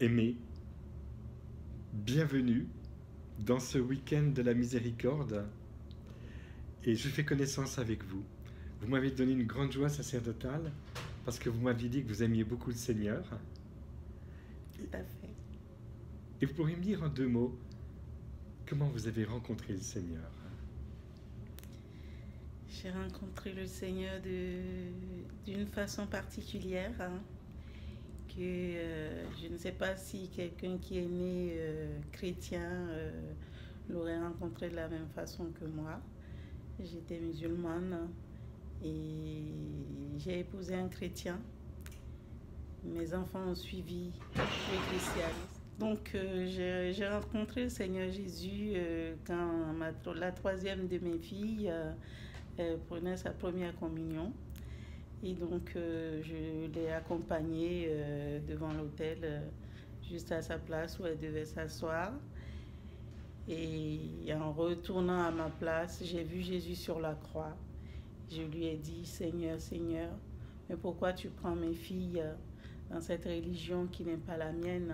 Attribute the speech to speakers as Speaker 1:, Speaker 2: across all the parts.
Speaker 1: aimés, bienvenue dans ce week-end de la miséricorde et je fais connaissance avec vous. Vous m'avez donné une grande joie sacerdotale parce que vous m'aviez dit que vous aimiez beaucoup le Seigneur.
Speaker 2: Tout à fait.
Speaker 1: Et vous pourriez me dire en 2 mots comment vous avez rencontré le Seigneur?
Speaker 2: J'ai rencontré le Seigneur d'une façon particulière, que je ne sais pas si quelqu'un qui est né chrétien l'aurait rencontré de la même façon que moi. J'étais musulmane et j'ai épousé un chrétien. Mes enfants ont suivi le christianisme. Donc j'ai rencontré le Seigneur Jésus quand la 3e de mes filles prenait sa première communion. Et donc je l'ai accompagnée devant l'autel, juste à sa place où elle devait s'asseoir. Et en retournant à ma place, j'ai vu Jésus sur la croix. Je lui ai dit, Seigneur, Seigneur, mais pourquoi tu prends mes filles dans cette religion qui n'est pas la mienne?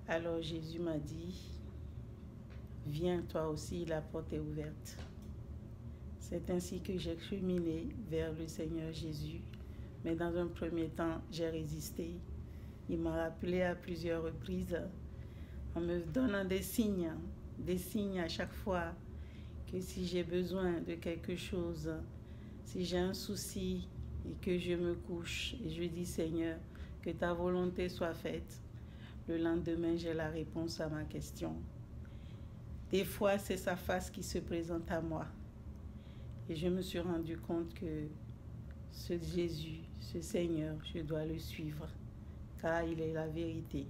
Speaker 2: Alors Jésus m'a dit, viens toi aussi, la porte est ouverte. C'est ainsi que j'ai cheminé vers le Seigneur Jésus. Mais dans un premier temps, j'ai résisté. Il m'a rappelé à plusieurs reprises, en me donnant des signes à chaque fois, que si j'ai besoin de quelque chose, si j'ai un souci et que je me couche et je dis Seigneur, que ta volonté soit faite, le lendemain j'ai la réponse à ma question. Des fois c'est sa face qui se présente à moi et je me suis rendu compte que ce Jésus, ce Seigneur, je dois le suivre car il est la vérité.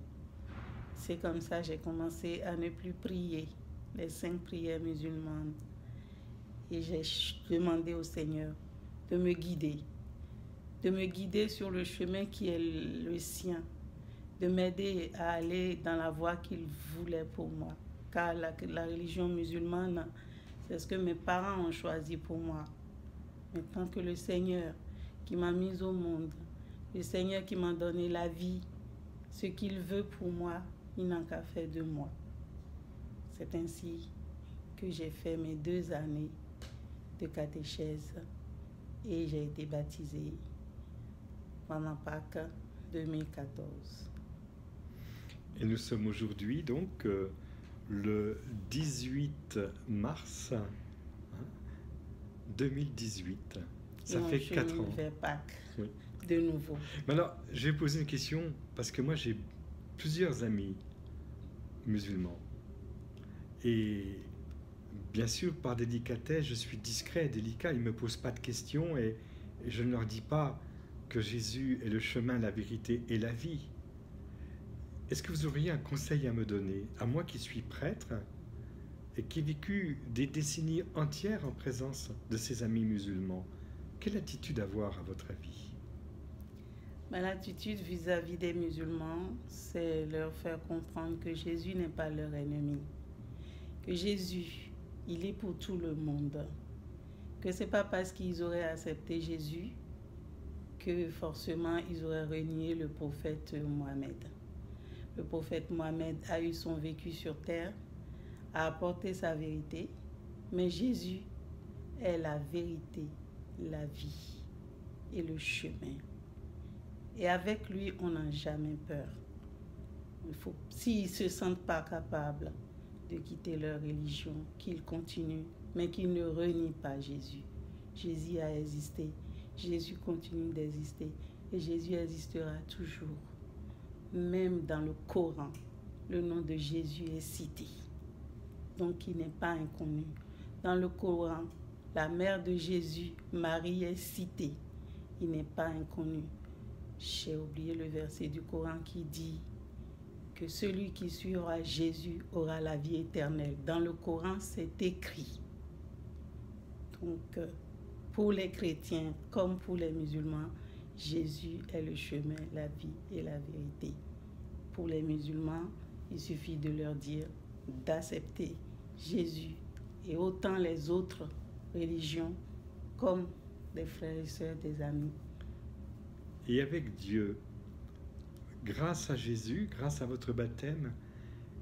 Speaker 2: C'est comme ça que j'ai commencé à ne plus prier les 5 prières musulmanes. Et j'ai demandé au Seigneur de me guider sur le chemin qui est le sien, de m'aider à aller dans la voie qu'il voulait pour moi. Car la religion musulmane, c'est ce que mes parents ont choisi pour moi. Mais tant que le Seigneur qui m'a mise au monde, le Seigneur qui m'a donné la vie, ce qu'il veut pour moi, il n'a qu'à faire de moi. C'est ainsi que j'ai fait mes 2 années de catéchèse et j'ai été baptisée pendant Pâques 2014.
Speaker 1: Et nous sommes aujourd'hui donc le 18 mars 2018. Ça fait 4 ans.
Speaker 2: Vers Pâques, oui. De nouveau.
Speaker 1: Mais alors, je vais poser une question parce que moi j'ai plusieurs amis musulmans. Et bien sûr, par délicatesse, je suis discret, délicat, ils ne me posent pas de questions et je ne leur dis pas que Jésus est le chemin, la vérité et la vie. Est-ce que vous auriez un conseil à me donner, à moi qui suis prêtre et qui ai vécu des décennies entières en présence de ces amis musulmans? Quelle attitude avoir à votre avis?
Speaker 2: L'attitude vis-à-vis des musulmans, c'est leur faire comprendre que Jésus n'est pas leur ennemi. Que Jésus, il est pour tout le monde. Que ce n'est pas parce qu'ils auraient accepté Jésus que forcément ils auraient renié le prophète Mohammed. Le prophète Mohammed a eu son vécu sur terre, a apporté sa vérité, mais Jésus est la vérité, la vie et le chemin. Et avec lui, on n'a jamais peur. S'ils ne se sentent pas capables de quitter leur religion, qu'ils continuent, mais qu'ils ne renient pas Jésus. Jésus a existé, Jésus continue d'exister et Jésus existera toujours. Même dans le Coran, le nom de Jésus est cité. Donc il n'est pas inconnu. Dans le Coran, la mère de Jésus, Marie, est citée. Il n'est pas inconnu. J'ai oublié le verset du Coran qui dit que celui qui suivra Jésus aura la vie éternelle. Dans le Coran, c'est écrit. Donc, pour les chrétiens comme pour les musulmans, Jésus est le chemin, la vie et la vérité. Pour les musulmans, il suffit de leur dire d'accepter Jésus et autant les autres religions comme des frères et sœurs, des amis.
Speaker 1: Et avec Dieu, grâce à Jésus, grâce à votre baptême,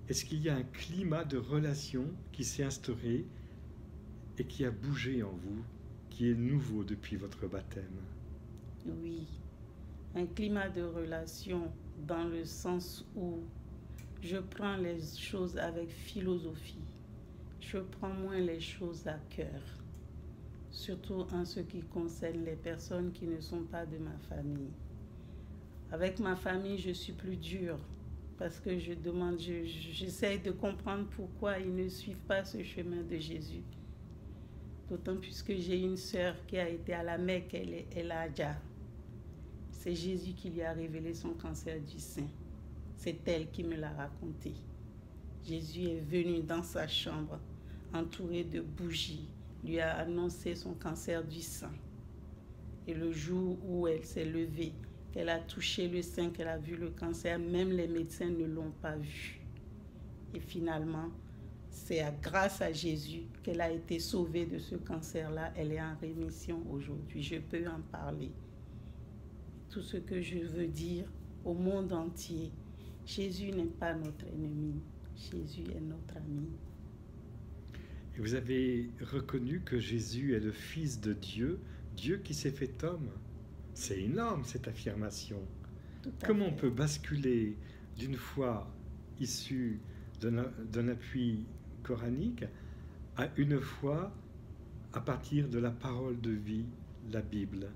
Speaker 1: est-ce qu'il y a un climat de relation qui s'est instauré et qui a bougé en vous, qui est nouveau depuis votre baptême?
Speaker 2: Oui, un climat de relation dans le sens où je prends les choses avec philosophie. Je prends moins les choses à cœur, surtout en ce qui concerne les personnes qui ne sont pas de ma famille. Avec ma famille, je suis plus dure parce que j'essaie de comprendre pourquoi ils ne suivent pas ce chemin de Jésus. D'autant plus que j'ai une sœur qui a été à la Mecque, elle a déjà. C'est Jésus qui lui a révélé son cancer du sein. C'est elle qui me l'a raconté. Jésus est venu dans sa chambre, entouré de bougies, lui a annoncé son cancer du sein. Et le jour où elle s'est levée, qu'elle a touché le sein, qu'elle a vu le cancer, même les médecins ne l'ont pas vu. Et finalement, c'est grâce à Jésus qu'elle a été sauvée de ce cancer-là. Elle est en rémission aujourd'hui. Je peux en parler. Tout ce que je veux dire au monde entier, Jésus n'est pas notre ennemi. Jésus est notre ami.
Speaker 1: Et vous avez reconnu que Jésus est le Fils de Dieu, Dieu qui s'est fait homme. C'est énorme cette affirmation. Comment on peut basculer d'une foi issue d'un appui coranique à une foi à partir de la parole de vie, la Bible?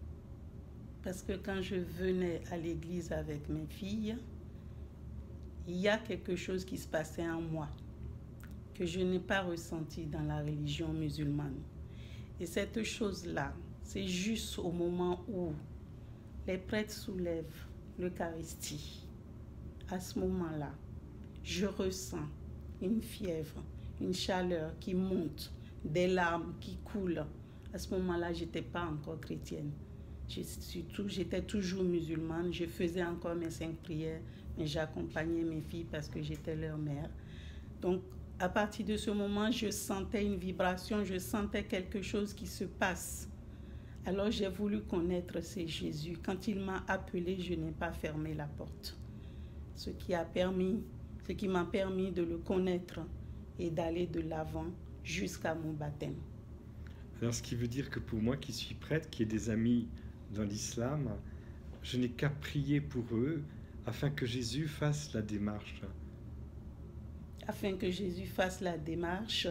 Speaker 2: Parce que quand je venais à l'église avec mes filles, il y a quelque chose qui se passait en moi que je n'ai pas ressenti dans la religion musulmane. Et cette chose-là, c'est juste au moment où les prêtres soulèvent l'Eucharistie. À ce moment-là, je ressens une fièvre, une chaleur qui monte, des larmes qui coulent. À ce moment-là, je n'étais pas encore chrétienne. J'étais toujours musulmane. Je faisais encore mes 5 prières, mais j'accompagnais mes filles parce que j'étais leur mère. Donc, à partir de ce moment, je sentais une vibration, je sentais quelque chose qui se passe. Alors, j'ai voulu connaître ce Jésus. Quand il m'a appelée, je n'ai pas fermé la porte. Ce qui m'a permis de le connaître et d'aller de l'avant jusqu'à mon baptême.
Speaker 1: Alors, ce qui veut dire que pour moi qui suis prêtre, qui ai des amis dans l'islam, je n'ai qu'à prier pour eux afin que Jésus fasse la démarche.
Speaker 2: Afin que Jésus fasse la démarche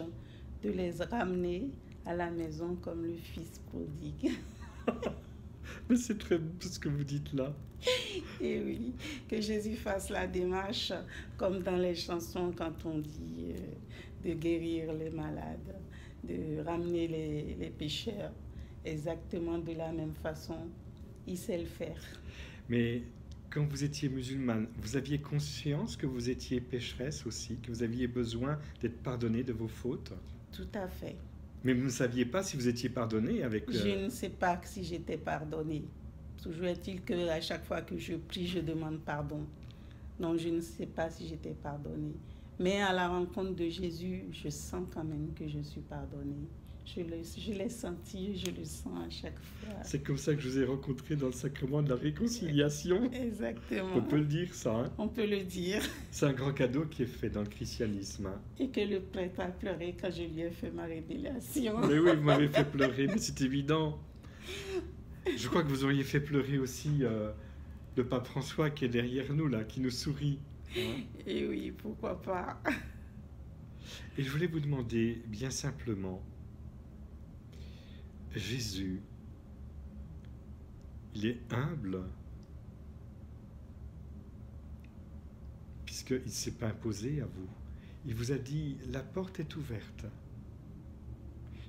Speaker 2: de les ramener à la maison comme le fils prodigue.
Speaker 1: Mais c'est très beau ce que vous dites là.
Speaker 2: Et oui, que Jésus fasse la démarche comme dans les chansons quand on dit de guérir les malades, de ramener les pécheurs. Exactement de la même façon, il sait le faire.
Speaker 1: Mais quand vous étiez musulmane, vous aviez conscience que vous étiez pécheresse aussi, que vous aviez besoin d'être pardonnée de vos fautes?
Speaker 2: Tout à fait.
Speaker 1: Mais vous ne saviez pas si vous étiez pardonnée avec...
Speaker 2: Je ne sais pas si j'étais pardonnée. Toujours est-il qu'à chaque fois que je prie, je demande pardon. Donc je ne sais pas si j'étais pardonnée. Mais à la rencontre de Jésus, je sens quand même que je suis pardonnée. Je l'ai senti, je le sens à chaque fois.
Speaker 1: C'est comme ça que je vous ai rencontré dans le sacrement de la réconciliation.
Speaker 2: Exactement.
Speaker 1: On peut le dire ça. Hein?
Speaker 2: On peut le dire.
Speaker 1: C'est un grand cadeau qui est fait dans le christianisme. Hein?
Speaker 2: Et que le prêtre a pleuré quand je lui ai fait ma révélation.
Speaker 1: Mais oui, vous m'avez fait pleurer, mais c'est évident. Je crois que vous auriez fait pleurer aussi le pape François qui est derrière nous, là, qui nous sourit. Hein?
Speaker 2: Et oui, pourquoi pas.
Speaker 1: Et je voulais vous demander, bien simplement, Jésus, il est humble, puisqu'il ne s'est pas imposé à vous. Il vous a dit, la porte est ouverte.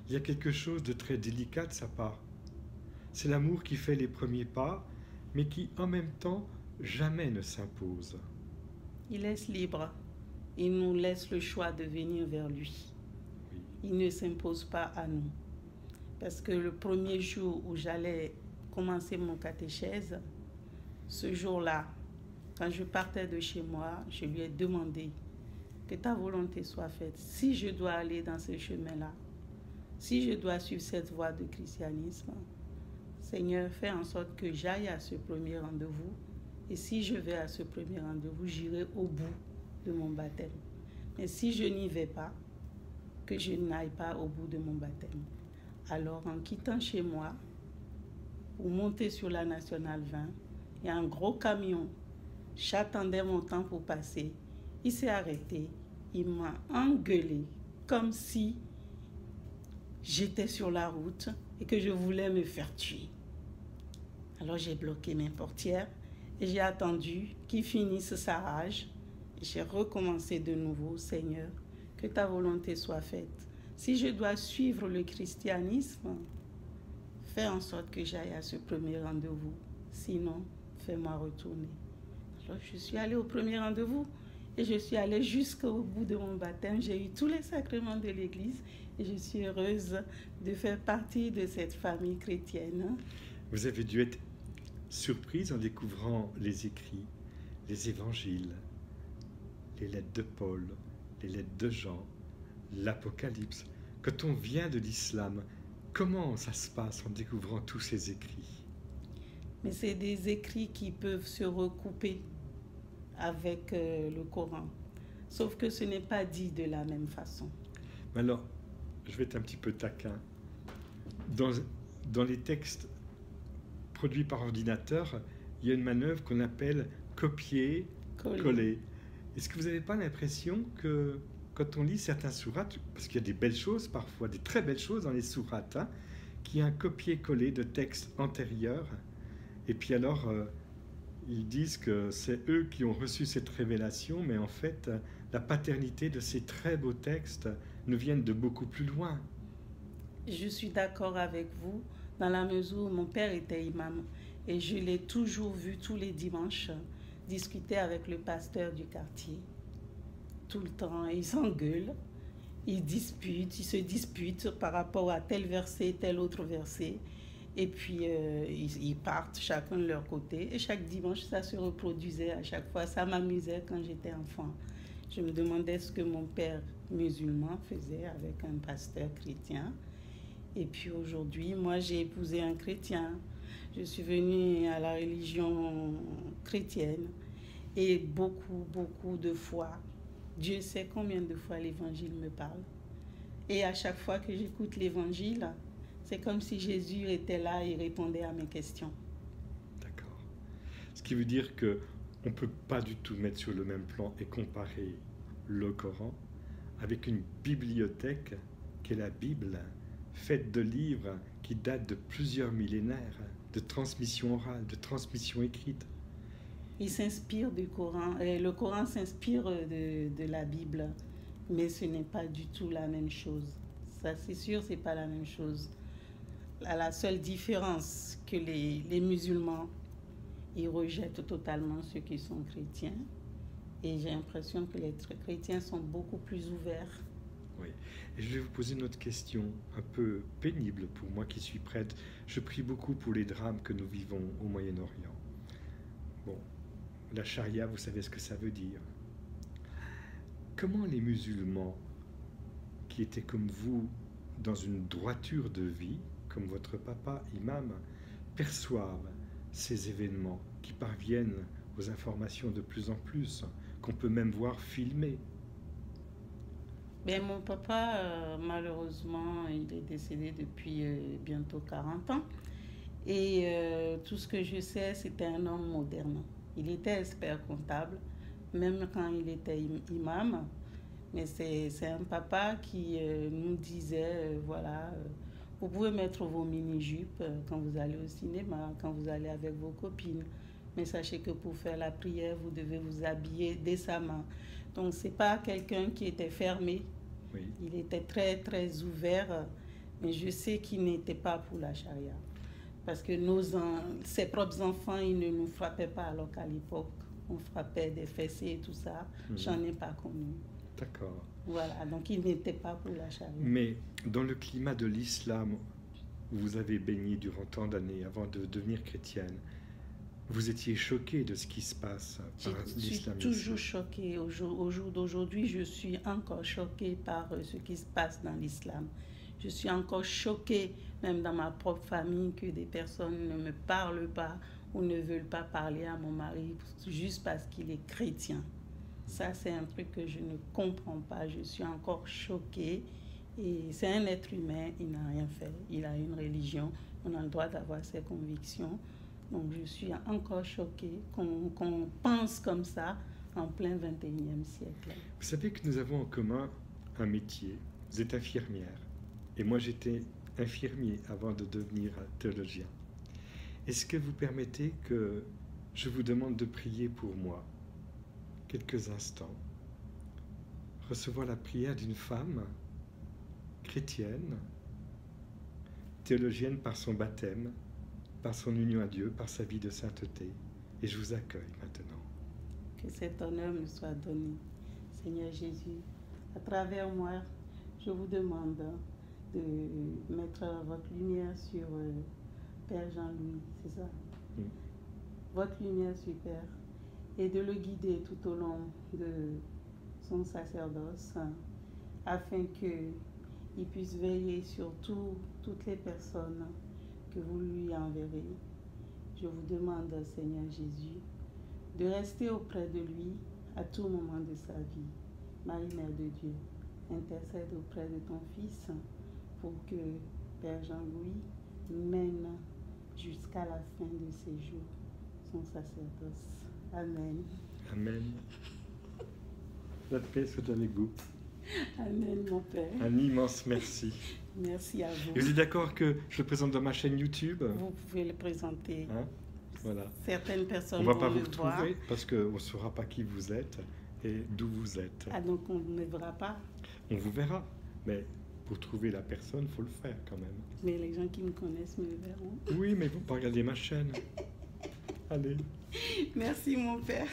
Speaker 1: Il y a quelque chose de très délicat de sa part. C'est l'amour qui fait les premiers pas, mais qui, en même temps, jamais ne s'impose.
Speaker 2: Il laisse libre. Il nous laisse le choix de venir vers lui.
Speaker 1: Oui.
Speaker 2: Il ne s'impose pas à nous. Parce que le premier jour où j'allais commencer mon catéchèse, ce jour-là, quand je partais de chez moi, je lui ai demandé que ta volonté soit faite. Si je dois aller dans ce chemin-là, si je dois suivre cette voie de christianisme, Seigneur, fais en sorte que j'aille à ce premier rendez-vous Et si je vais à ce premier rendez-vous, j'irai au bout de mon baptême. Mais si je n'y vais pas, que je n'aille pas au bout de mon baptême. Alors, en quittant chez moi, pour monter sur la Nationale 20, il y a un gros camion. J'attendais mon temps pour passer. Il s'est arrêté. Il m'a engueulé comme si j'étais sur la route et que je voulais me faire tuer. Alors j'ai bloqué mes portières et j'ai attendu qu'il finisse sa rage. J'ai recommencé de nouveau, Seigneur, que ta volonté soit faite. Si je dois suivre le christianisme, fais en sorte que j'aille à ce premier rendez-vous. Sinon, fais-moi retourner. Alors je suis allée au premier rendez-vous et je suis allée jusqu'au bout de mon baptême. J'ai eu tous les sacrements de l'Église et je suis heureuse de faire partie de cette famille chrétienne.
Speaker 1: Vous avez dû être surprise en découvrant les écrits, les évangiles, les lettres de Paul, les lettres de Jean, l'Apocalypse. Quand on vient de l'islam, comment ça se passe en découvrant tous ces écrits?
Speaker 2: Mais c'est des écrits qui peuvent se recouper avec le Coran. Sauf que ce n'est pas dit de la même façon.
Speaker 1: Mais alors, je vais être un petit peu taquin. Dans les textes produits par ordinateur, il y a une manœuvre qu'on appelle copier-coller. Est-ce que vous n'avez pas l'impression que quand on lit certains sourates, parce qu'il y a des belles choses parfois, des très belles choses dans les sourates, hein, qu'il y a un copier-coller de textes antérieurs, et puis alors ils disent que c'est eux qui ont reçu cette révélation, mais en fait la paternité de ces très beaux textes nous viennent de beaucoup plus loin.
Speaker 2: Je suis d'accord avec vous, dans la mesure où mon père était imam, et je l'ai toujours vu tous les dimanches discuter avec le pasteur du quartier. Tout le temps, ils s'engueulent, ils se disputent par rapport à tel verset, tel autre verset. Et puis, ils partent chacun de leur côté. Et chaque dimanche, ça se reproduisait à chaque fois. Ça m'amusait quand j'étais enfant. Je me demandais ce que mon père musulman faisait avec un pasteur chrétien. Et puis aujourd'hui, moi, j'ai épousé un chrétien. Je suis venue à la religion chrétienne. Et beaucoup de fois, Dieu sait combien de fois l'évangile me parle. Et à chaque fois que j'écoute l'évangile, c'est comme si Jésus était là et répondait à mes questions.
Speaker 1: D'accord. Ce qui veut dire qu'on ne peut pas du tout mettre sur le même plan et comparer le Coran avec une bibliothèque qui est la Bible, faite de livres qui datent de plusieurs millénaires, de transmission orale, de transmission écrite.
Speaker 2: Il s'inspire du Coran, le Coran s'inspire de la Bible, mais ce n'est pas du tout la même chose. Ça, c'est sûr, c'est pas la même chose. La seule différence que les musulmans, ils rejettent totalement ceux qui sont chrétiens. Et j'ai l'impression que les chrétiens sont beaucoup plus ouverts.
Speaker 1: Oui. Et je vais vous poser une autre question, un peu pénible pour moi qui suis prêtre. Je prie beaucoup pour les drames que nous vivons au Moyen-Orient. Bon, la charia, vous savez ce que ça veut dire. Comment les musulmans, qui étaient comme vous, dans une droiture de vie, comme votre papa, imam, perçoivent ces événements qui parviennent aux informations de plus en plus, qu'on peut même voir filmés?
Speaker 2: Ben, mon papa, malheureusement, il est décédé depuis bientôt 40 ans. Et tout ce que je sais, c'était un homme moderne. Il était expert comptable, même quand il était imam. Mais c'est un papa qui nous disait, voilà, vous pouvez mettre vos mini-jupes quand vous allez au cinéma, quand vous allez avec vos copines. Mais sachez que pour faire la prière, vous devez vous habiller décemment. Donc, ce n'est pas quelqu'un qui était fermé. Oui. Il était très, très ouvert. Mais je sais qu'il n'était pas pour la charia. Parce que ses propres enfants, ils ne nous frappaient pas, alors qu'à l'époque, on frappait des fessées et tout ça. J'en ai pas connu.
Speaker 1: D'accord.
Speaker 2: Voilà, donc il n'était pas pour la charia.
Speaker 1: Mais dans le climat de l'islam, où vous avez baigné durant tant d'années avant de devenir chrétienne, vous étiez choquée de ce qui se passe par l'islamisme?
Speaker 2: Je suis toujours choquée. Au jour d'aujourd'hui, je suis encore choquée par ce qui se passe dans l'islam. Je suis encore choquée, même dans ma propre famille, que des personnes ne me parlent pas ou ne veulent pas parler à mon mari juste parce qu'il est chrétien. Ça, c'est un truc que je ne comprends pas. Je suis encore choquée. Et c'est un être humain, il n'a rien fait. Il a une religion, on a le droit d'avoir ses convictions. Donc, je suis encore choquée qu'on pense comme ça en plein 21e siècle.
Speaker 1: Vous savez que nous avons en commun un métier. Vous êtes infirmière. Et moi, j'étais infirmier avant de devenir théologien. Est-ce que vous permettez que je vous demande de prier pour moi quelques instants? Recevoir la prière d'une femme chrétienne, théologienne par son baptême, par son union à Dieu, par sa vie de sainteté. Et je vous accueille maintenant.
Speaker 2: Que cet honneur me soit donné. Seigneur Jésus, à travers moi, je vous demande de mettre votre lumière sur Père Jean-Louis, c'est ça? Votre lumière sur Père, et de le guider tout au long de son sacerdoce, afin qu'il puisse veiller sur toutes les personnes que vous lui enverrez. Je vous demande, Seigneur Jésus, de rester auprès de lui à tout moment de sa vie. Marie, Mère de Dieu, intercède auprès de ton Fils pour que Père Jean-Louis mène jusqu'à la fin de ses jours son sacerdoce. Amen.
Speaker 1: Amen. La paix soit avec vous.
Speaker 2: Amen, mon Père.
Speaker 1: Un immense merci.
Speaker 2: Merci à vous.
Speaker 1: Et vous êtes d'accord que je le présente dans ma chaîne YouTube?
Speaker 2: Vous pouvez le présenter.
Speaker 1: Hein? Voilà.
Speaker 2: Certaines personnes
Speaker 1: on ne va
Speaker 2: vont
Speaker 1: pas vous
Speaker 2: le
Speaker 1: retrouver
Speaker 2: voir.
Speaker 1: parce qu'on ne saura pas qui vous êtes et d'où vous êtes.
Speaker 2: Ah, donc on ne verra pas?
Speaker 1: On vous verra, mais pour trouver la personne, il faut le faire quand même.
Speaker 2: Mais les gens qui me connaissent me verront.
Speaker 1: Oui, mais vous pas regarder ma chaîne. Allez.
Speaker 2: Merci, mon Père.